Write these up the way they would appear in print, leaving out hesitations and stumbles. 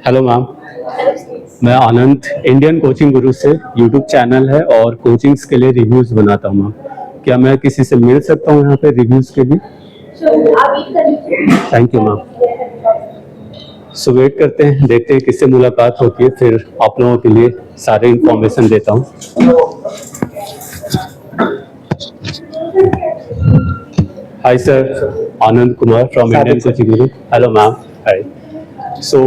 Hello ma'am, मैं आनंद Indian coaching गुरु से YouTube channel है और कोचिंग्स के लिए रिव्यूज बनाता हूँ मैम। क्या मैं किसी से मिल सकता हूँ यहाँ पे रिव्यूज के लिए? Thank you ma'am. So wait करते हैं, देखते हैं किससे मुलाकात होती है, फिर आप लोगों के लिए सारे इंफॉर्मेशन देता हूँ। Hi sir, Anand Kumar from Indian coaching Guru. Hello ma'am, hi. So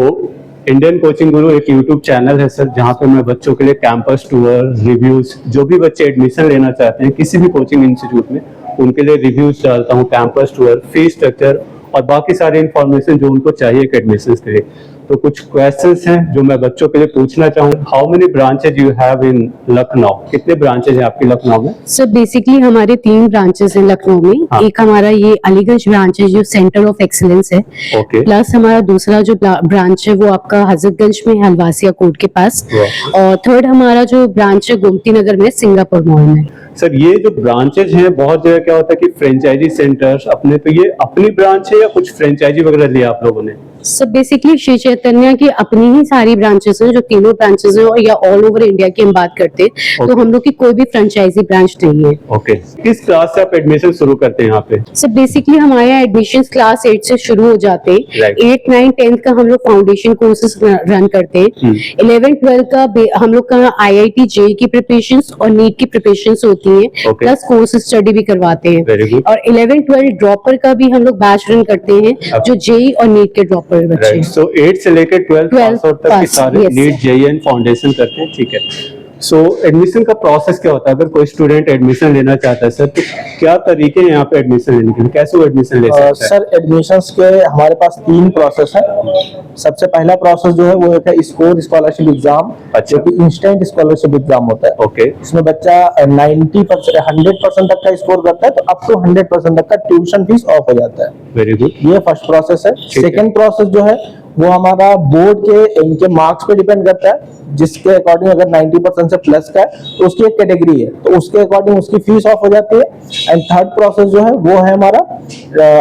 Indian coaching गुरु एक यूट्यूब चैनल है सर, जहाँ पे मैं बच्चों के लिए कैंपस टूर, रिव्यूज, जो भी बच्चे एडमिशन लेना चाहते हैं किसी भी कोचिंग इंस्टीट्यूट में, उनके लिए रिव्यूज डालता हूँ, कैंपस टूर, फीस स्ट्रक्चर और बाकी सारी इंफॉर्मेशन जो उनको चाहिए एडमिशन के लिए। तो कुछ क्वेश्चंस हैं जो मैं बच्चों के लिए पूछना चाहूँ। How many branches you have in Lucknow? कितने ब्रांचेज हैं आपके लखनऊ में? सर बेसिकली हमारे 3 ब्रांचेस हैं लखनऊ में। हाँ। एक हमारा ये अलीगंज ब्रांच है जो सेंटर ऑफ एक्सीलेंस है। ओके। प्लस हमारा दूसरा जो ब्रांच है वो आपका हजरतगंज में है, हलवासिया कोर्ट के पास। और थर्ड हमारा जो ब्रांच है गोमती नगर में, सिंगापुर मॉल में। सर ये जो ब्रांचेज हैं, बहुत जगह क्या होता है कि फ्रेंचाइजी सेंटर्स अपने, तो ये अपनी ब्रांच है या कुछ फ्रेंचाइजी वगैरह लिया आप लोगों ने? सर बेसिकली श्री चैतन्य की अपनी ही सारी ब्रांचेस हैं, जो तीनों ब्रांचेस हैं, या ऑल ओवर इंडिया की हम बात करते हैं तो हम लोग की कोई भी फ्रेंचाइजी ब्रांच नहीं है। ओके। किस क्लास से आप एडमिशन शुरू करते हैं यहाँ पे? सर बेसिकली हमारे यहाँ एडमिशन क्लास 8 से शुरू हो जाते हैं। Right. 8, 9, 10 का हम लोग फाउंडेशन कोर्सेज रन करते हैं। 11, 12 का हम लोग का IIT JEE की प्रिपरेशन और नीट की प्रिपरेशन होती है। Okay. प्लस कोर्स स्टडी भी करवाते हैं। Very good. और 11, 12 ड्रॉपर का भी हम लोग बैच रन करते हैं, जो JEE और नीट के ड्रॉपर बच्चे हैं। सो 8 से लेकर 12 पास आउट तक के सारे yes, NEET JEE and foundation करते हैं, ठीक है। सो एडमिशन का प्रोसेस क्या होता है? अगर कोई स्टूडेंट एडमिशन लेना चाहता है सर, तो क्या तरीके हैं यहाँ पे एडमिशन लेने के लिए? कैसे वो एडमिशन ले सकता है? सर एडमिशंस के हमारे पास 3 प्रोसेस है। सबसे पहला प्रोसेस जो है वो एक है स्कोर स्कॉलरशिप एग्जाम, जो कि इंस्टेंट स्कॉलरशिप एग्जाम होता है। ओके। इसमें बच्चा 90% 100% तक का स्कोर करता है तो अप टू 100% तक का ट्यूशन फीस ऑफ हो जाता है। Very good. ये फर्स्ट प्रोसेस है। सेकंड प्रोसेस जो है वो हमारा बोर्ड के इनके मार्क्स पे डिपेंड करता है, जिसके अकॉर्डिंग अगर 90% से प्लस का है तो उसकी एक कैटेगरी है, तो उसके अकॉर्डिंग उसकी फीस ऑफ हो जाती है। एंड थर्ड प्रोसेस जो है वो है हमारा,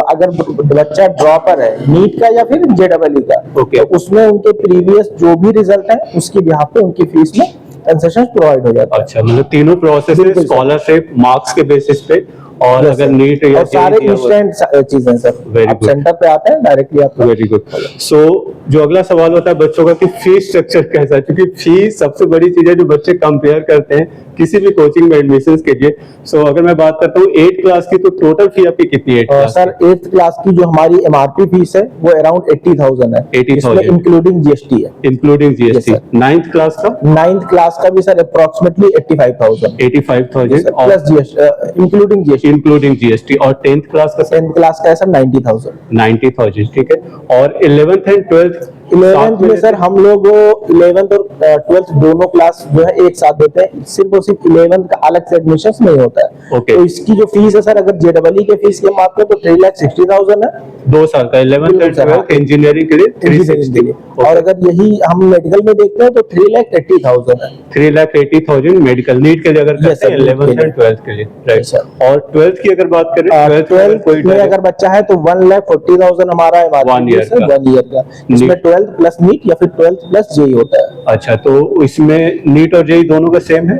अगर बच्चा ड्रॉपर है नीट का या फिर JEE का, Okay. तो उसमें उनके प्रीवियस जो भी रिजल्ट है उसकी बिहाफ पे उनकी फीस में कंसेशन प्रोवाइड हो जाता है। अच्छा, मतलब तीनों प्रोसेस है, स्कॉलरशिप मार्क्स के बेसिस पे, और Yes, अगर sir. नीट या और सारे इंस्टेंट चीजें सर, Very आप good. सेंटर पे आते हैं डायरेक्टली आप। Very good. सो जो अगला सवाल होता है बच्चों का कि फीस स्ट्रक्चर कैसा है, क्योंकि फीस सबसे बड़ी चीज है जो बच्चे कंपेयर करते हैं किसी भी कोचिंग में एडमिशन के लिए। सो अगर मैं बात करता हूँ 8 क्लास की, तो टोटल फी आपकी कितनी है? 8 क्लास सर 8th क्लास की जो हमारी MRP फीस है वो अराउंड 80,000 है। 80,000 इंक्लूडिंग GST है। Including GST। Yes, 9th class का? 9th क्लास का भी sir approximately 85,000 85,000 plus GST, including GST। Including GST। और 10th क्लास का? 10th क्लास का है सर 90,000। 90,000, ठीक है। और 11th एंड 12th? 11th में सर हम लोग 11th और 12th दोनों क्लास जो है एक साथ देते हैं, सिर्फ और सिर्फ 11th का अलग से एडमिशन नहीं होता है। Okay. तो इसकी जो फीस है सर, अगर JEE के फीस की बात करें तो 3,60,000 है 2 साल का। 11th एंड 12th इंजीनियरिंग के लिए 360। और अगर यही हम मेडिकल में देखते हैं तो 3,80,000 है। 3,80,000 मेडिकल नीट के लिए अगर Yes, करते हैं, sir, 11th एंड 12th के लिए, राइट। Yes, sir. और 12th की अगर बात करें, 12th में अगर बच्चा है तो 1,40,000 हमारा है 1 year का। 1 ईयर का। इसमें 12th प्लस नीट या फिर 12th प्लस JEE होता है। अच्छा, तो इसमें नीट और JEE दोनों का सेम है?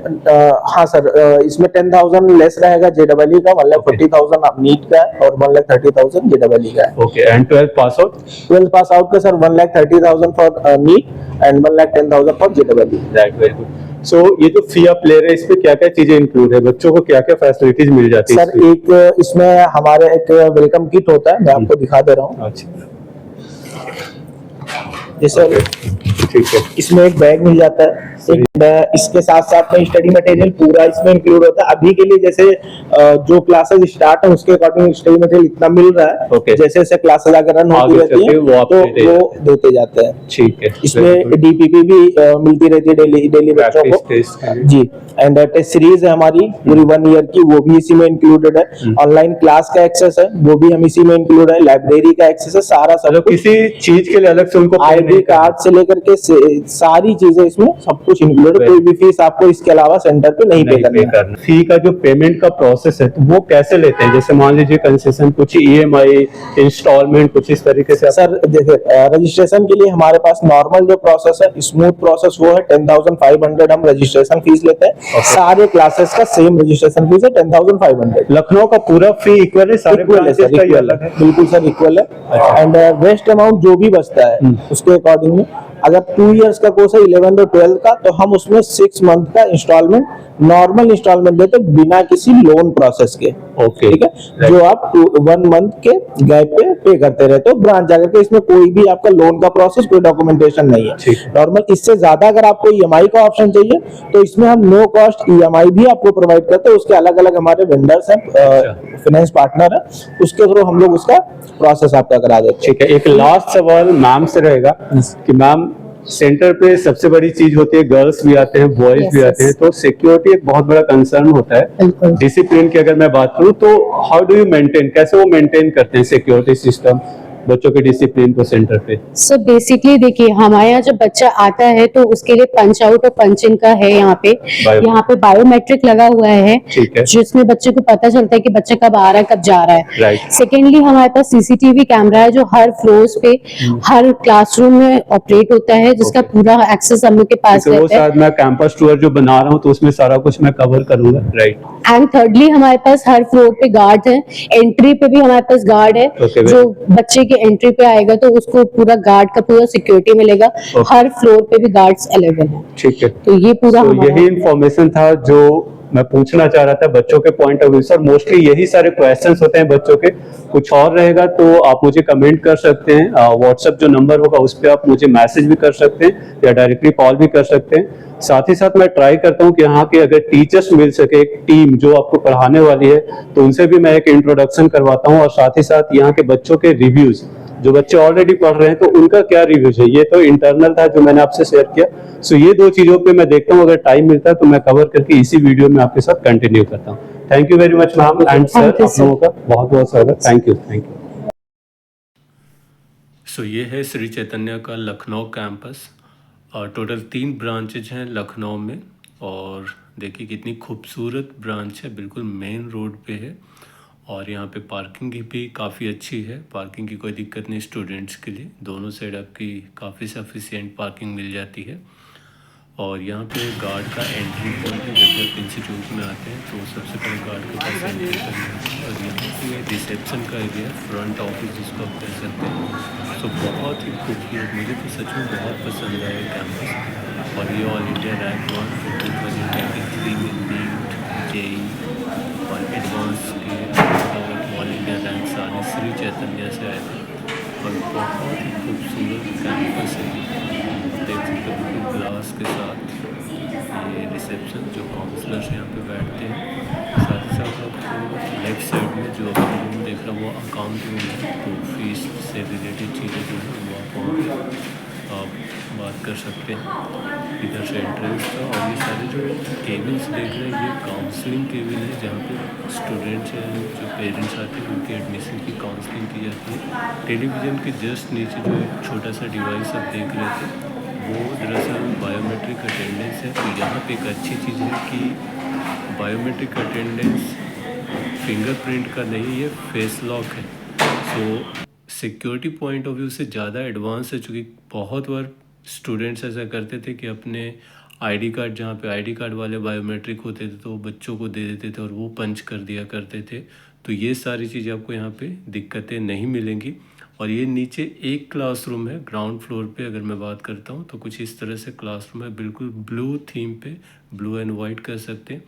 हाँ सर, इसमें 10,000 लेस रहेगा JEE का, 1,40,000 नीट का और 1,30,000 JEE का है। Okay. And 12th pass out? 12th pass out का sir 1,30,000 for NEET and 1,10,000 for JEE। Right, very good. So ये जो फी आप ले रहे हैं, इसमें क्या क्या चीजें इंक्लूड है? बच्चों को क्या क्या फैसिलिटीज मिल जाती है? सर एक इसमें हमारे एक वेलकम किट होता है, मैं आपको दिखा दे रहा हूँ। अच्छा, जैसे ठीक है। इसमें एक बैग मिल जाता है, इसके साथ साथ में स्टडी मटेरियल पूरा इसमें इंक्लूड होता है। अभी के लिए जैसे जो क्लासेस स्टार्ट है उसके अकॉर्डिंग स्टडी मटेरियल इतना मिल रहा है। Okay. जैसे जैसे क्लासेस अगर रन होती रहती है तो वो देते जाते हैं। ठीक है। इसमें DPP भी मिलती रहती है डेली बच्चों को जी। एंड टेस्ट सीरीज है हमारी पूरी 1 ईयर की, वो भी इसी में इंक्लूडेड है। ऑनलाइन क्लास का एक्सेस है वो भी हम इसी में इंक्लूड है। लाइब्रेरी का एक्सेस है, सारा सब किसी चीज के लिए अलग से उनको ID कार्ड से लेकर के सारी चीजें इसमें सब कुछ इंक्लूड है, कोई भी फीस आपको इसके अलावा सेंटर पे नहीं पे नहीं पे करनी है। करना। फी का जो पेमेंट का प्रोसेस है तो वो कैसे लेते हैं? जैसे मान लीजिए कंसेशन, कुछ ईएमआई, इंस्टॉलमेंट, कुछ इस तरीके से सर देखिए, रजिस्ट्रेशन के लिए हमारे पास नॉर्मल जो प्रोसेस है, स्मूथ प्रोसेस, वो है 10,500 हम रजिस्ट्रेशन फीस लेते हैं। सारे क्लासेस का सेम रजिस्ट्रेशन फीस है 10,500। लखनऊ का पूरा फी इक्वल है सारे इक्वल है ब्रांचेस सर, का? ये इक्वल अलग है, है? बिल्कुल सर इक्वल है। एंड वेस्ट अमाउंट जो भी बचता है उसके अकॉर्डिंग में, अगर 2 इयर्स का कोर्स है 11 और 12 का, तो हम उसमें 6 मंथ का इंस्टॉलमेंट, नॉर्मल इंस्टॉलमेंट देते हैं बिना किसी लोन प्रोसेस के। ओके, ठीक है, जो आप 1 मंथ के गैप पे करते रहते हो ब्रांच जाकर के। इसमें कोई भी आपका लोन का प्रोसेस, कोई डॉक्यूमेंटेशन नहीं ठीक है है। नॉर्मल। इससे ज्यादा अगर आपको ईएमआई का ऑप्शन चाहिए तो इसमें हम नो कॉस्ट ईएमआई भी आपको प्रोवाइड करते हैं। उसके अलग अलग हमारे वेंडर्स हैं, फाइनेंस पार्टनर है, उसके थ्रू हम लोग उसका प्रोसेस आपका करा देते हैं। ठीक है। एक लास्ट सवाल मैम से रहेगा कि मैम, सेंटर पे सबसे बड़ी चीज होती है, गर्ल्स भी आते हैं, बॉयज Yes, भी आते हैं, yes. तो सिक्योरिटी एक बहुत बड़ा कंसर्न होता है। बिल्कुल। डिसिप्लिन की अगर मैं बात करूं तो हाउ डू यू मेंटेन, कैसे वो मेंटेन करते हैं सिक्योरिटी सिस्टम, बच्चों के डिसिप्लिन को सेंटर पे? सो बेसिकली देखिए, हमारे यहाँ जब बच्चा आता है तो उसके लिए पंच आउट और पंच इन का है यहाँ पे बायोमेट्रिक लगा हुआ है, ठीक है। जिसमें बच्चे को पता चलता है कि बच्चा कब आ रहा है, कब जा रहा है। राइट। सेकेंडली हमारे पास सीसीटीवी कैमरा है जो हर फ्लोर्स पे, हर क्लासरूम में ऑपरेट होता है, जिसका पूरा एक्सेस हम लोग के पास तो वो रहता है। शायद मैं कैंपस टूर जो बना रहा हूँ तो उसमें सारा कुछ मैं कवर करूंगा। राइट। एंड थर्डली हमारे पास हर फ्लोर पे गार्ड है, एंट्री पे भी हमारे पास गार्ड है। Okay, जो बच्चे के एंट्री पे आएगा तो उसको पूरा गार्ड का पूरा सिक्योरिटी मिलेगा। हर फ्लोर पे भी गार्ड्स अवेलेबल है। ठीक है। तो ये पूरा तो हमारा यही इंफॉर्मेशन था जो मैं पूछना चाह रहा था बच्चों के पॉइंट ऑफ व्यू से। मोस्टली यही सारे क्वेश्चंस होते हैं बच्चों के। कुछ और रहेगा तो आप मुझे कमेंट कर सकते हैं, व्हाट्सएप जो नंबर होगा उस पर आप मुझे मैसेज भी कर सकते हैं या डायरेक्टली कॉल भी कर सकते हैं। साथ ही साथ मैं ट्राई करता हूं कि यहाँ के अगर टीचर्स मिल सके, एक टीम जो आपको पढ़ाने वाली है, तो उनसे भी मैं एक इंट्रोडक्शन करवाता हूँ। और साथ ही साथ यहाँ के बच्चों के रिव्यूज, जो बच्चे ऑलरेडी पढ़ रहे हैं तो उनका क्या रिव्यूज है, ये तो इंटरनल था जो मैंने आपसे शेयर किया। सो ये दो चीजों पे मैं देखता हूँ, अगर टाइम मिलता है तो मैं कवर करके इसी वीडियो में आपके साथ कंटिन्यू करता हूँ। Thank you very much ma'am and sir, Thank you, आप लोगों का बहुत बहुत स्वागत। Thank you, thank you. So ये है श्री चैतन्य का लखनऊ कैंपस और टोटल 3 ब्रांचेज हैं लखनऊ में। और देखिए कितनी खूबसूरत ब्रांच है, बिल्कुल मेन रोड पे है। और यहाँ पे पार्किंग की भी काफ़ी अच्छी है, पार्किंग की कोई दिक्कत नहीं स्टूडेंट्स के लिए। दोनों साइड आपकी काफ़ी सफिशिएंट पार्किंग मिल जाती है। और यहाँ पे गार्ड का एंट्री पॉइंट है, जब आप इंस्टीट्यूट में आते हैं तो सबसे पहले गार्ड के पास एंट्री करनी है। और यहाँ पे रिसेप्शन का एरिया, फ्रंट ऑफिस जिसको आप कह सकते हैं। सो बहुत ही खूबसूरत, मुझे तो सच में बहुत पसंद आया कैंपस। और ये ऑल इंडिया रैंक 1 for 2023 में नीट, जेई और एडवांस के ऑल इंडिया रैंक सारे श्री चैतन्य से आए थे। और बहुत ही खूबसूरत कैंपस है, देख सकते हो ग्लास के साथ। ये रिसेप्शन, जो काउंसलर्स यहाँ पे बैठते हैं। साथ ही साथ आपको लेफ्ट साइड में जो आपको रूम देख रहा है वो अकाउंट रूम है, तो फीस से रिलेटेड चीज़ें जो है वो आप वहाँ पे आप बात कर सकते हैं। इधर से एंट्रेंस का। और ये सारे जो केबिन्स देख रहे हैं ये काउंसलिंग केबिन है, जहाँ पे स्टूडेंट्स हैं, जो पेरेंट्स आते हैं उनके एडमिशन की काउंसलिंग की जाती है। टेलीविज़न के जस्ट नीचे जो एक छोटा सा डिवाइस आप देख रहे थे वो दरअसल बायोमेट्रिक अटेंडेंस है। तो यहाँ पे एक अच्छी चीज़ है कि बायोमेट्रिक अटेंडेंस फिंगरप्रिंट का नहीं, ये फेस लॉक है। सो सिक्योरिटी पॉइंट ऑफ व्यू से ज़्यादा एडवांस है, चूँकि बहुत बार स्टूडेंट्स ऐसा करते थे कि अपने आईडी कार्ड, जहाँ पे आईडी कार्ड वाले बायोमेट्रिक होते थे, तो वो बच्चों को दे देते थे और वो पंच कर दिया करते थे। तो ये सारी चीज़ें आपको यहाँ पे दिक्कतें नहीं मिलेंगी। और ये नीचे एक क्लासरूम है ग्राउंड फ्लोर पे, अगर मैं बात करता हूँ तो कुछ इस तरह से क्लासरूम है, बिल्कुल ब्लू थीम पे, ब्लू एंड वाइट कह सकते हैं।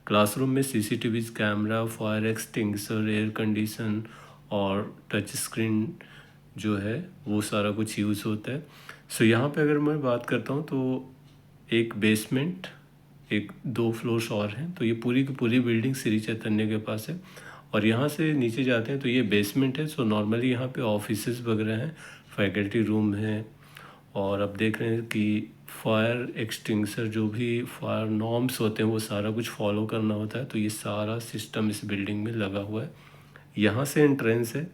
क्लासरूम में CCTV camera, fire extinguisher, air condition और टच स्क्रीन जो है वो सारा कुछ यूज़ होता है। सो यहाँ पे अगर मैं बात करता हूँ तो एक बेसमेंट, एक 2 फ्लोर्स और हैं। तो ये पूरी की पूरी बिल्डिंग श्री चैतन्य के पास है। और यहाँ से नीचे जाते हैं तो ये बेसमेंट है। सो नॉर्मली यहाँ पे ऑफिसेज वगैरह हैं, फैकल्टी रूम है। और अब देख रहे हैं कि फायर एक्सटिंग्विशर, जो भी फायर नॉर्म्स होते हैं वो सारा कुछ फॉलो करना होता है। तो ये सारा सिस्टम इस बिल्डिंग में लगा हुआ है। यहाँ से एंट्रेंस है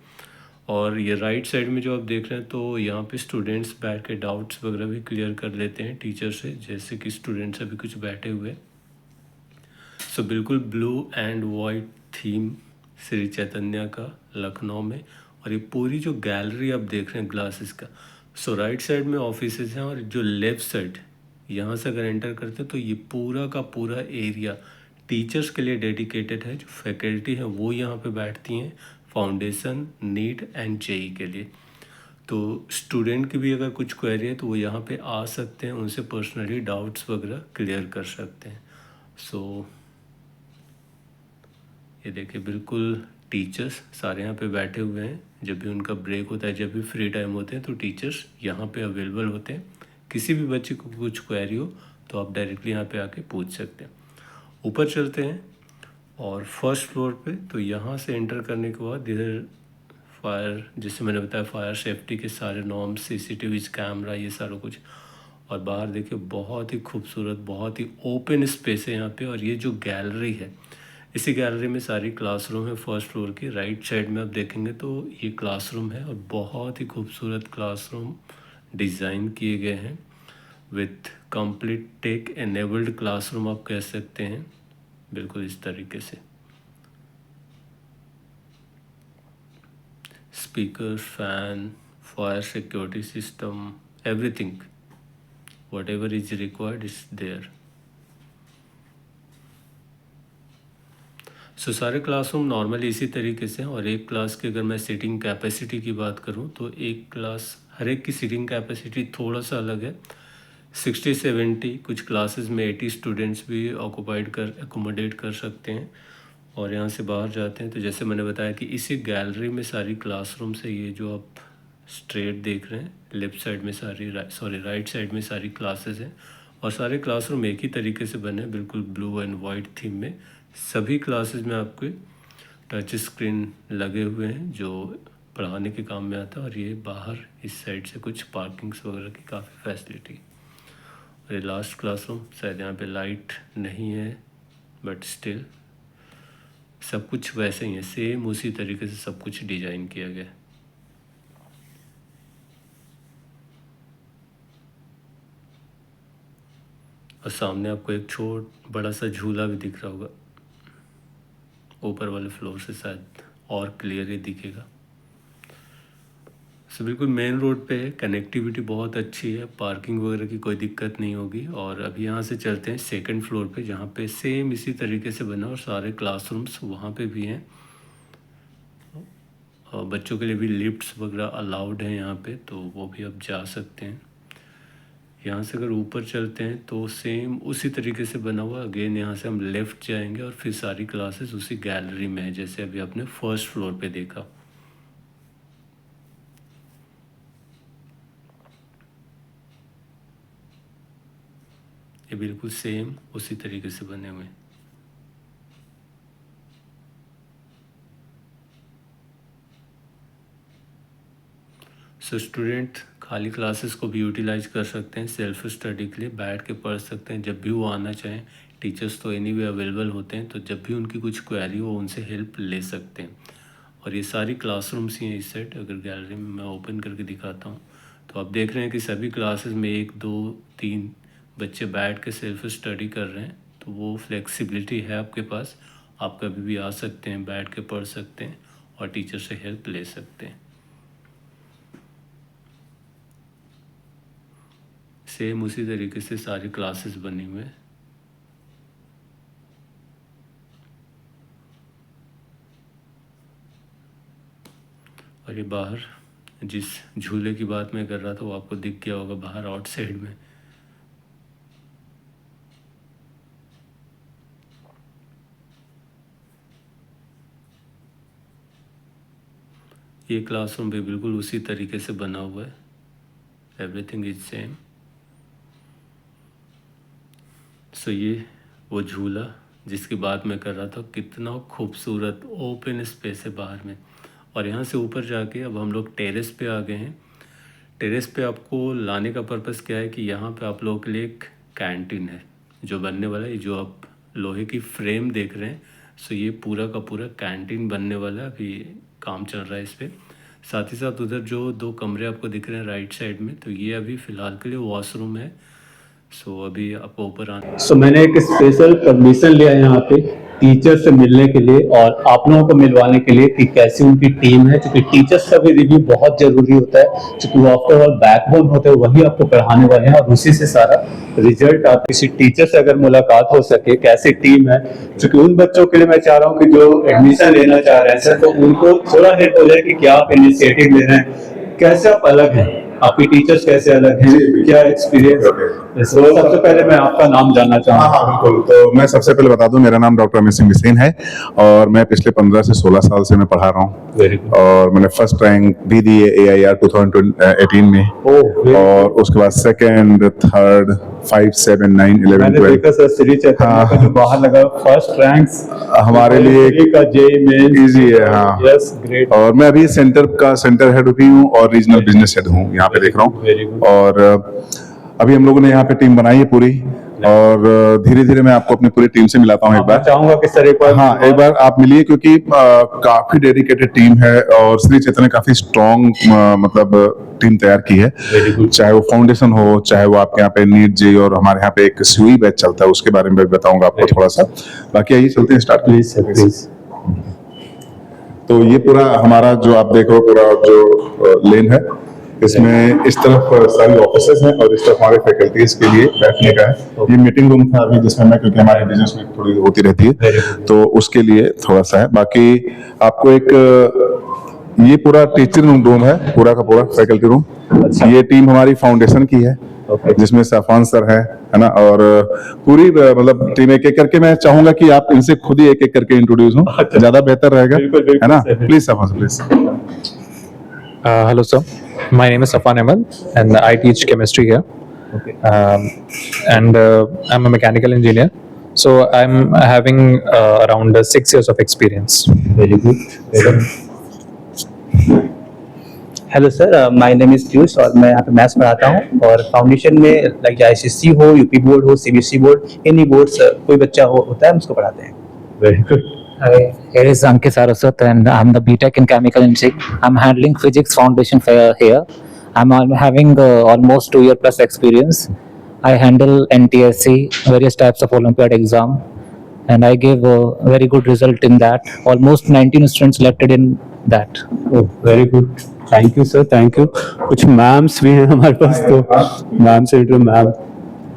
और ये राइट साइड में जो आप देख रहे हैं तो यहाँ पे स्टूडेंट्स बैठ के डाउट्स वगैरह भी क्लियर कर लेते हैं टीचर से, जैसे कि स्टूडेंट्स अभी कुछ बैठे हुए। सो बिल्कुल blue and white theme Shri Chaitanya का लखनऊ में। और ये पूरी जो गैलरी आप देख रहे हैं ग्लासेस का, सो राइट साइड में ऑफिसेज हैं और जो लेफ़्ट साइड यहाँ से अगर एंटर करते हैं तो ये पूरा का पूरा एरिया टीचर्स के लिए डेडिकेटेड है। जो फैकल्टी है वो यहाँ पे बैठती हैं फाउंडेशन, नीट एंड जेई के लिए। तो स्टूडेंट की भी अगर कुछ क्वेरी है तो वो यहाँ पे आ सकते हैं, उनसे पर्सनली डाउट्स वगैरह क्लियर कर सकते हैं। सो ये देखिए बिल्कुल टीचर्स सारे यहाँ पे बैठे हुए हैं। जब भी उनका ब्रेक होता है, जब भी फ्री टाइम होते हैं तो टीचर्स यहाँ पे अवेलेबल होते हैं। किसी भी बच्चे को कुछ क्वेरी हो तो आप डायरेक्टली यहाँ पे आके पूछ सकते हैं। ऊपर चलते हैं और फर्स्ट फ्लोर पे, तो यहाँ से एंटर करने के बाद इधर फायर, जैसे मैंने बताया फायर सेफ्टी के सारे नॉर्म्स, सीसीटीवी कैमरा, ये सारा कुछ। और बाहर देखिए बहुत ही खूबसूरत, बहुत ही ओपन स्पेस है यहाँ पे। और ये जो गैलरी है, इसी गैलरी में सारी क्लासरूम है फर्स्ट फ्लोर की। राइट साइड में आप देखेंगे तो ये क्लासरूम है और बहुत ही खूबसूरत क्लासरूम डिज़ाइन किए गए हैं with complete tech enabled classroom आप कह सकते हैं, बिल्कुल इस तरीके से। Speaker, fan, fire security system, everything whatever is required is there। So सारे क्लासरूम नॉर्मली इसी तरीके से हैं। और एक क्लास की अगर मैं सीटिंग कैपेसिटी की बात करूं तो एक क्लास, हर एक की सीटिंग कैपेसिटी थोड़ा सा अलग है। 60-70, कुछ क्लासेस में 80 स्टूडेंट्स भी एकोमोडेट कर सकते हैं। और यहाँ से बाहर जाते हैं तो जैसे मैंने बताया कि इसी गैलरी में सारी क्लासरूम से, ये जो आप स्ट्रेट देख रहे हैं लेफ़्ट साइड में राइट साइड में सारी क्लासेस हैं। और सारे क्लासरूम एक ही तरीके से बने हैं, बिल्कुल ब्लू एंड वाइट थीम में। सभी क्लासेस में आपके टच स्क्रीन लगे हुए हैं जो पढ़ाने के काम में आता है। और ये बाहर इस साइड से कुछ पार्किंग्स वगैरह की काफ़ी फैसिलिटी। और ये लास्ट क्लासरूम, शायद यहाँ पे लाइट नहीं है बट स्टिल सब कुछ वैसे ही है, सेम उसी तरीके से सब कुछ डिज़ाइन किया गया है। और सामने आपको एक बड़ा सा झूला भी दिख रहा होगा, ऊपर वाले फ्लोर से शायद और क्लियर ही दिखेगा। सो बिल्कुल मेन रोड पे है, कनेक्टिविटी बहुत अच्छी है, पार्किंग वगैरह की कोई दिक्कत नहीं होगी। और अभी यहाँ से चलते हैं सेकंड फ्लोर पे, जहाँ पे सेम इसी तरीके से बना और सारे क्लासरूम्स वहाँ पे भी हैं। और बच्चों के लिए भी लिफ्ट्स वगैरह अलाउड हैं यहाँ पे, तो वो भी आप जा सकते हैं। यहाँ से अगर ऊपर चलते हैं तो सेम उसी तरीके से बना हुआ। अगेन यहाँ से हम लेफ़्ट जाएंगे और फिर सारी क्लासेस उसी गैलरी में है, जैसे अभी आपने फर्स्ट फ्लोर पे देखा। ये बिल्कुल सेम उसी तरीके से बने हुए हैं। सो स्टूडेंट खाली क्लासेस को भी यूटिलाइज कर सकते हैं, सेल्फ स्टडी के लिए बैठ के पढ़ सकते हैं जब भी वो आना चाहें। टीचर्स तो एनीवे अवेलेबल होते हैं, तो जब भी उनकी कुछ क्वेरी हो उनसे हेल्प ले सकते हैं। और ये सारी क्लासरूम्स ही हैं इस साइड। अगर गैलरी में मैं ओपन करके दिखाता हूँ तो आप देख रहे हैं कि सभी क्लासेस में 1, 2, 3 बच्चे बैठ के सेल्फ स्टडी कर रहे हैं। तो वो फ्लेक्सिबिलिटी है आपके पास, आप कभी भी आ सकते हैं, बैठ के पढ़ सकते हैं और टीचर से हेल्प ले सकते हैं। सेम उसी तरीके से सारी क्लासेस बनी हुए हैं। और ये बाहर जिस झूले की बात मैं कर रहा था वो आपको दिख गया होगा बाहर आउटसाइड में। ये क्लासरूम भी बिल्कुल उसी तरीके से बना हुआ है, एवरीथिंग इज सेम। सो ये वो झूला जिसकी बात मैं कर रहा था, कितना खूबसूरत ओपन स्पेस है बाहर में। और यहाँ से ऊपर जाके अब हम लोग टेरेस पे आ गए हैं। टेरेस पे आपको लाने का पर्पस क्या है कि यहाँ पे आप लोगों के लिए एक कैंटीन है जो बनने वाला है। जो आप लोहे की फ्रेम देख रहे हैं, सो ये पूरा का पूरा कैंटीन बनने वाला है, अभी काम चल रहा है इस पर। साथ ही साथ उधर जो 2 कमरे आपको दिख रहे हैं राइट साइड में, तो ये अभी फ़िलहाल के लिए वॉशरूम है। सो अभी आपको ऊपर आना। सो मैंने एक स्पेशल परमिशन लिया है यहाँ पे टीचर से मिलने के लिए और आप लोगों को मिलवाने के लिए कि कैसी उनकी टीम है, क्योंकि टीचर्स का भी रिव्यू बहुत जरूरी होता है, क्योंकि वो आफ्टर ऑल बैकबोन होते हैं, वही आपको पढ़ाने वाले हैं और उसी से सारा रिजल्ट आप किसी टीचर से अगर मुलाकात हो सके कैसी टीम है, क्योंकि उन बच्चों के लिए मैं चाह रहा हूँ कि जो एडमिशन लेना चाह रहे हैं सर, तो उनको थोड़ा हेल्प हो जाए कि क्या आप इनिशिएटिव ले रहे हैं, कैसे आप अलग हैं, आपके टीचर्स कैसे अलग हैं, क्या एक्सपीरियंस। सबसे पहले मैं आपका नाम जानना चाहूँगा। हाँ बिल्कुल। तो मैं सबसे पहले बता दूं, मेरा नाम डॉक्टर अमित सिंह बिसेन है और मैं पिछले 15 से 16 साल से मैं पढ़ा रहा हूँ। Very good. और मैंने फर्स्ट रैंक भी दी है AIR 2018 में, और उसके बाद सेकंड, थर्ड, 5, 7, 9, 11, मैंने 12 देखा सर श्री चैतन्य का जो बाहर लगा फर्स्ट रैंक्स हमारे लिए का जेई मेंस इजी है। हाँ, यस ग्रेट। और मैं अभी सेंटर हेड भी हूँ और रीजनल बिजनेस हेड हूँ, यहाँ पे देख रहा Very हूँ। good. और अभी हम लोगों ने यहाँ पे टीम बनाई है पूरी, और धीरे धीरे मैं आपको अपनी पूरी टीम से मिलाता हूँ एक बार। चाहूंगा कि सर एक बार हाँ, एक बार आप मिलिए, क्योंकि काफी डेडिकेटेड टीम है और श्री चैतन्य ने काफी स्ट्रॉन्ग मतलब टीम तैयार की है। Very good. चाहे वो फाउंडेशन हो, चाहे वो आपके यहाँ पे नीट जे, और हमारे यहाँ पे एक CUE बैच चलता है, उसके बारे में भी बताऊंगा आपको थोड़ा सा। बाकी आइए चलते हैं, स्टार्ट प्लीज सर प्लीज। तो ये पूरा हमारा जो आप देख रहे हो पूरा जो लेन है, इसमें इस तरफ सारी ऑफिसेज हैं और इस तरफ हमारे फैकल्टीज के लिए बैठने का है। ये मीटिंग रूम था अभी, जिसमें मैं, क्योंकि हमारे बिजनेस में थोड़ी होती रहती है, तो उसके लिए थोड़ा सा है। बाकी आपको एक ये पूरा टीचिंग रूम है, पूरा का पूरा फैकल्टी रूम। ये टीम हमारी फाउंडेशन की है, जिसमें सफान सर है ना, और पूरी मतलब टीम एक एक करके मैं चाहूंगा कि आप इनसे खुद ही एक एक करके इंट्रोड्यूस हो, ज्यादा बेहतर रहेगा, है ना। Please Safan, please. Hello, sir. My name is Safan Ahmed, and I teach chemistry here. Okay. And I'm a mechanical engineer. So I'm having around 6 years of experience. Very good. Hello sir, my name is Piyush और मैं यहाँ पे maths पढ़ाता हूँ। और foundation में like ICSE हो, UP board हो, CBSE बोर्ड, एनी बोर्ड्स कोई बच्चा होता है, हम उसको पढ़ाते हैं। Very good. Hi, here is Ankit Saraswat and I'm the BTech in Chemical Engineering. I'm handling Physics Foundation here. I'm having almost 2 year plus experience. I handle NTSC, various types of Olympiad exam, and I gave a very good result in that. Almost 19 students selected in that. Very good, thank you sir, thank you. कुछ ma'am's भी हैं हमारे पास, तो ma'am से intro. Ma'am,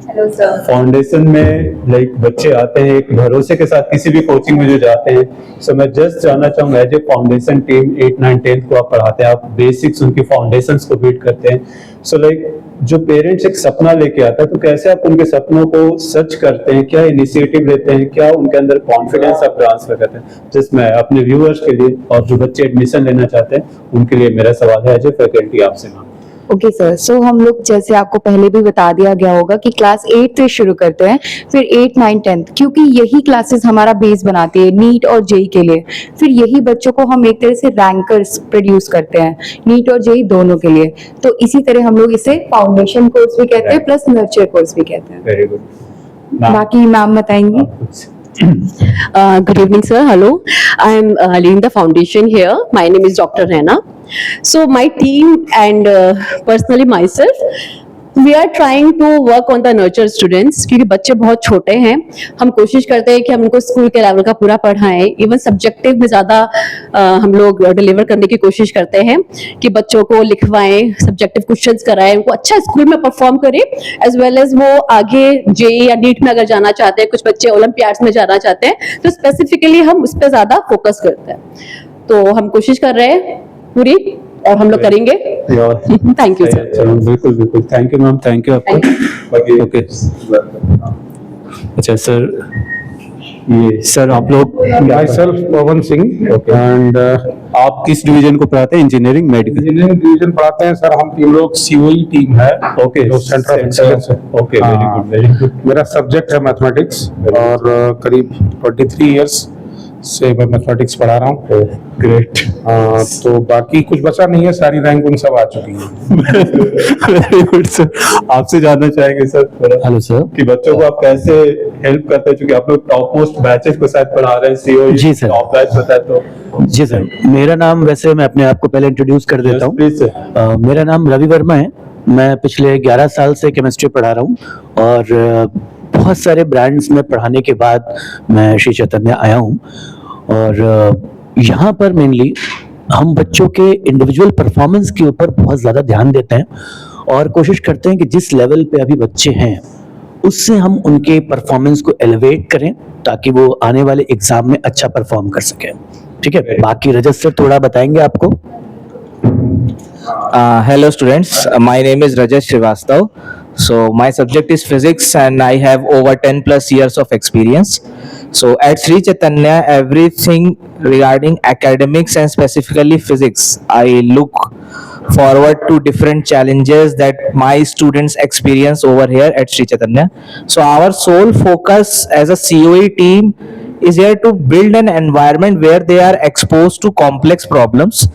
hello sir. Foundation में like बच्चे आते हैं एक भरोसे के साथ किसी भी कोचिंग में जो जाते हैं, सो मैं जस्ट जानना चाहूंगा एज ए फाउंडेशन टीम 8, 9, 10 को आप पढ़ाते हैं, आप बेसिक्स उनकी फाउंडेशंस को बिल्ड करते हैं। सो लाइक जो पेरेंट्स एक सपना लेके आता है, तो कैसे आप उनके सपनों को सच करते हैं, क्या इनिशिएटिव लेते हैं, क्या उनके अंदर कॉन्फिडेंस आप ट्रांसफर करते हैं। जस्ट मैं अपने व्यूअर्स के लिए और जो बच्चे एडमिशन लेना चाहते हैं उनके लिए मेरा सवाल है एज ए फैकल्टी आपसे। मैम, ओके सर, सो हम लोग जैसे आपको पहले भी बता दिया गया होगा कि क्लास 8 से शुरू करते हैं, फिर 8, 9, 10, क्योंकि यही क्लासेस हमारा बेस बनाती है नीट और जेई के लिए। फिर यही बच्चों को हम एक तरह से रैंकर्स प्रोड्यूस करते हैं नीट और जेई दोनों के लिए। तो इसी तरह हम लोग इसे फाउंडेशन कोर्स भी कहते हैं प्लस नर्चर कोर्स भी कहते हैं। Very good. बाकी मैम बताएंगी। Good evening, sir. Hello. I'm leading the foundation here. My name is Dr. Rana. So my team and personally myself, we are trying to work on the nurture students, क्योंकि बच्चे बहुत छोटे हैं। हम कोशिश करते हैं कि हम उनको स्कूल के लेवल का पूरा पढ़ाएं, इवन सब्जेक्टिव में ज़्यादा हम लोग डिलीवर करने की कोशिश करते हैं कि बच्चों को लिखवाएं, सब्जेक्टिव क्वेश्चंस कराएं, उनको अच्छा स्कूल में परफॉर्म करें, एज वेल एज वो आगे जेई या नीट में अगर जाना चाहते हैं, कुछ बच्चे ओलंपियाड्स में जाना चाहते हैं, तो स्पेसिफिकली हम उस पर ज़्यादा फोकस करते हैं। तो हम कोशिश कर रहे हैं पूरी, और हम लोग करेंगे। Thank you sir. बिल्कुल बिल्कुल, thank you ma'am, thank you आपको। ओके, अच्छा सर, ये सर आप लोग Myself पवन सिंह, एंड आप किस डिवीजन को पढ़ाते हैं? Engineering, medical? इंजीनियरिंग डिवीजन पढ़ाते हैं सर। हम तीन लोग COE टीम है। ओके, जो सेंटर ऑफ एक्सीलेंस है। Okay, very good, very good. मेरा सब्जेक्ट है मैथमेटिक्स और करीब 23 इयर्स से मैं मैथमेटिक्स पढ़ा रहा हूँ। ग्रेट। तो बाकी कुछ बचा नहीं है, सारी रैंक उन सब आ चुकी है। Very good sir. आपसे जानना चाहेंगे सर हेलो सर। कि बच्चों को आप कैसे हेल्प करते हैं, क्योंकि आप लोग टॉप मोस्ट बैचेस को शायद पढ़ा रहे हैं, सीओ जी सर। टॉप बैच बताए तो। जी सर, मेरा नाम, वैसे मैं अपने आप को पहले इंट्रोड्यूस कर देता हूँ। Please sir. मेरा नाम रवि वर्मा है। मैं पिछले 11 साल से केमिस्ट्री पढ़ा रहा हूँ और बहुत सारे ब्रांड्स में पढ़ाने के बाद मैं श्री चैतन्य आया हूँ और यहाँ पर मेनली हम बच्चों के इंडिविजुअल परफॉर्मेंस के ऊपर बहुत ज़्यादा ध्यान देते हैं और कोशिश करते हैं कि जिस लेवल पे अभी बच्चे हैं उससे हम उनके परफॉर्मेंस को एलिवेट करें ताकि वो आने वाले एग्जाम में अच्छा परफॉर्म कर सकें। ठीक है, बाकी रजत सर थोड़ा बताएंगे आपको। Hello students, my name is Rajat Srivastav. So my subject is physics and I have over 10 plus years of experience. So at Sri Chaitanya, everything regarding academics and specifically physics, I look forward to different challenges that my students experience over here at Sri Chaitanya. So our sole focus as a COE team is here to build an environment where they are exposed to complex problems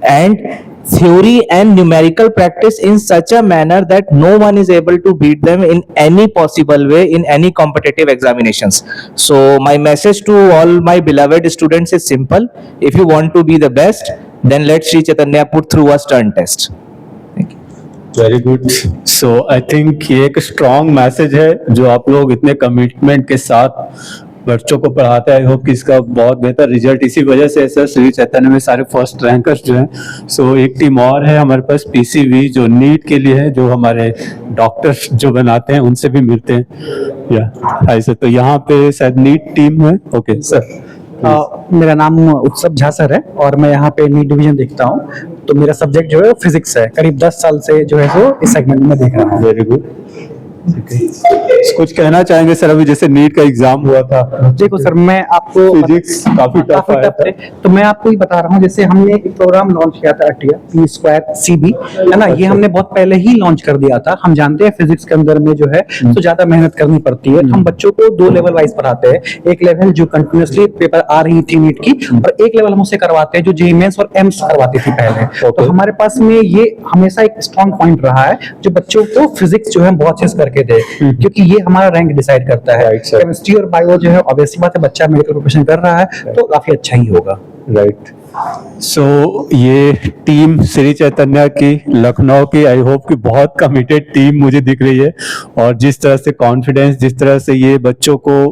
and theory and numerical practice in such a manner that no one is able to beat them in any possible way in any competitive examinations. So my message to all my beloved students is simple: if you want to be the best, then let Sri Chaitanya put through a stern test. Very good. So I think ये एक strong message है जो आप लोग इतने commitment के साथ बच्चों को पढ़ाते हैं। आई होप कि इसका बहुत बेहतर रिजल्ट इसी वजह से है सर। श्री चैतन्य में सारे फर्स्ट रैंकर्स जो हैं। सो एक टीम और है हमारे पास, पीसीवी, जो नीट के लिए है, जो हमारे डॉक्टर्स जो बनाते हैं उनसे भी मिलते हैं। या हाय सर, तो यहाँ पे शायद नीट टीम है। Okay sir. मेरा नाम उत्सव झा सर है और मैं यहाँ पे नीट डिवीजन देखता हूँ। तो मेरा सब्जेक्ट जो है फिजिक्स है। करीब 10 साल से जो है सो इस सेगमेंट में देख रहा हूँ। Very good. कुछ कहना चाहेंगे सर? अभी जैसे नीट का एग्जाम हुआ था, देखो सर, मैं आपको फिजिक्स काफी टफ आया था। तो मैं आपको ही बता रहा हूँ, जैसे हमने एक प्रोग्राम लॉन्च किया था अटिया पी स्क्वायर सीबी, है ना। ये हमने बहुत पहले ही लॉन्च कर दिया था। हम जानते हैं फिजिक्स के अंदर में जो है तो ज्यादा मेहनत करनी पड़ती है। हम बच्चों को 2 लेवल वाइज पढ़ाते हैं। एक लेवल जो कंटिन्यूअसली पेपर आ रही थी नीट की, और एक लेवल हम उससे करवाते हैं जो जेईई मेंस और एम्स करवाती थी पहले। तो हमारे पास में ये हमेशा एक स्ट्रॉन्ग पॉइंट रहा है जो बच्चों को फिजिक्स जो है बहुत अच्छे से करके दे, क्योंकि ये हमारा रैंक डिसाइड करता है। केमिस्ट्री और बायो जो है ऑब्वियसली बात है, बच्चा मेडिकल प्रोफेशन कर रहा है तो काफी अच्छा ही होगा। राइट। सो ये टीम श्री चैतन्य की, लखनऊ की, आई होप कि बहुत कमिटेड टीम मुझे दिख रही है। और जिस तरह से कॉन्फिडेंस, जिस तरह से ये बच्चों को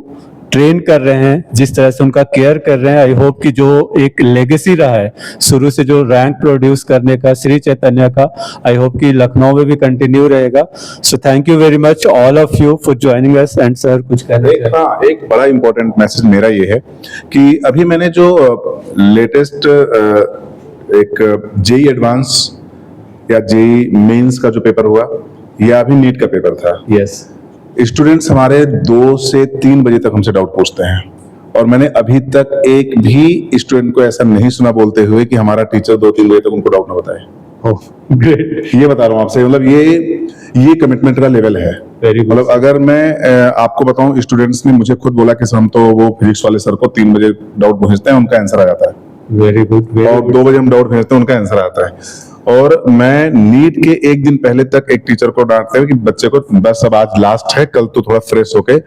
ट्रेन कर रहे हैं, जिस तरह से उनका केयर कर रहे हैं, आई होप कि जो एक लेगेसी रहा है शुरू से जो रैंक प्रोड्यूस करने का श्री चैतन्य का, आई होप कि लखनऊ में भी कंटिन्यू रहेगा। So thank you very much all of you for joining us. And sir कुछ कहना चाहिए? एक बड़ा इंपॉर्टेंट मैसेज मेरा ये है कि अभी मैंने जो लेटेस्ट एक जेई एडवांस या जेई मेंस का जो पेपर हुआ, या अभी नीट का पेपर था। यस। स्टूडेंट्स हमारे 2 से 3 बजे तक हमसे डाउट पूछते हैं, और मैंने अभी तक एक भी स्टूडेंट को ऐसा नहीं सुना बोलते हुए कि हमारा टीचर 2-3 बजे तक उनको डाउट ना बताए। ग्रेट। ये बता रहा हूँ आपसे, मतलब ये कमिटमेंट का लेवल है। मतलब अगर मैं आपको बताऊं, स्टूडेंट्स ने मुझे खुद बोला कि हम तो वो फिजिक्स वाले सर को 3 बजे डाउट भेजते हैं, उनका आंसर आ जाता है। Very good. और 2 बजे हम डाउट भेजते हैं, उनका आंसर आता है। और मैं नीट के एक दिन पहले तक एक टीचर को डांटते हैं कि बच्चे को बस अब आज लास्ट है, कल तो थोड़ा फ्रेश होके,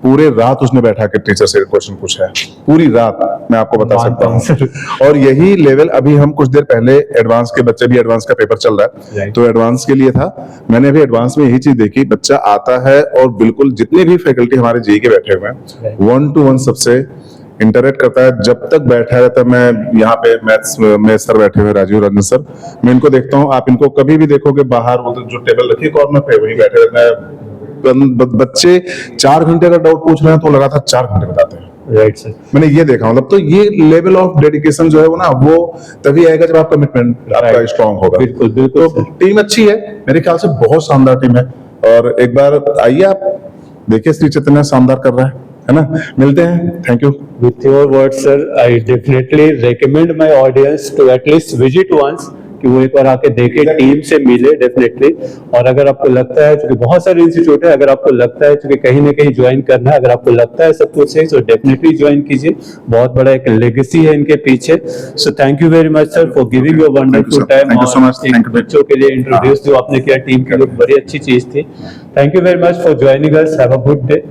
पूरे रात उसने बैठा के टीचर से क्वेश्चन पूछा है, पूरी रात, मैं आपको बता सकता हूँ। और यही लेवल अभी हम कुछ देर पहले एडवांस के बच्चे भी, एडवांस का पेपर चल रहा है तो एडवांस के लिए था, मैंने अभी एडवांस में यही चीज देखी, बच्चा आता है और बिल्कुल जितने भी फैकल्टी हमारे जेईई के बैठे हुए हैं 1-to-1 सबसे इंटरेक्ट करता है। जब तक बैठा रहता है, मैं यहाँ पे मैथ्स में सर बैठे हुए राजीव रंजन सर, मैं इनको देखता हूँ, आप इनको कभी भी देखोगे बाहर वो जो टेबल रखी कॉर्नर पे वहीं बैठे रहते हैं। बच्चे 4 घंटे अगर डाउट पूछ रहे हैं तो लगातार 4 घंटे बताते हैं। Right sir. मैंने ये देखा, मतलब तो ये लेवल ऑफ डेडिकेशन जो है वो ना, वो तभी आएगा जब आपका कमिटमेंट आपका स्ट्रॉन्ग होगा। बिल्कुल बिल्कुल। तो टीम अच्छी है, मेरे ख्याल से बहुत शानदार टीम है। और एक बार आइए आप देखिए, श्री चैतन्य शानदार कर रहा है ना। मिलते हैं। Thank you. With your words, sir, I definitely recommend my audience to at least visit once कि वो एक बार आके देखे, टीम से मिले डेफिनेटली। और अगर आपको लगता है, क्योंकि बहुत सारे इंस्टीट्यूट है, अगर आपको लगता है क्योंकि कहीं ना कहीं ज्वाइन करना है, अगर आपको लगता है सब कुछ है तो डेफिनेटली ज्वाइन कीजिए। बहुत बड़ा एक लेगेसी है इनके पीछे। So thank you very much sir for giving your wonderful time. Thank you so much. Thank you. बच्चों के लिए इंट्रोड्यूस जो आपने किया टीम के लिए, बड़ी अच्छी चीज थी। Thank you very much for joining us. Have a good day.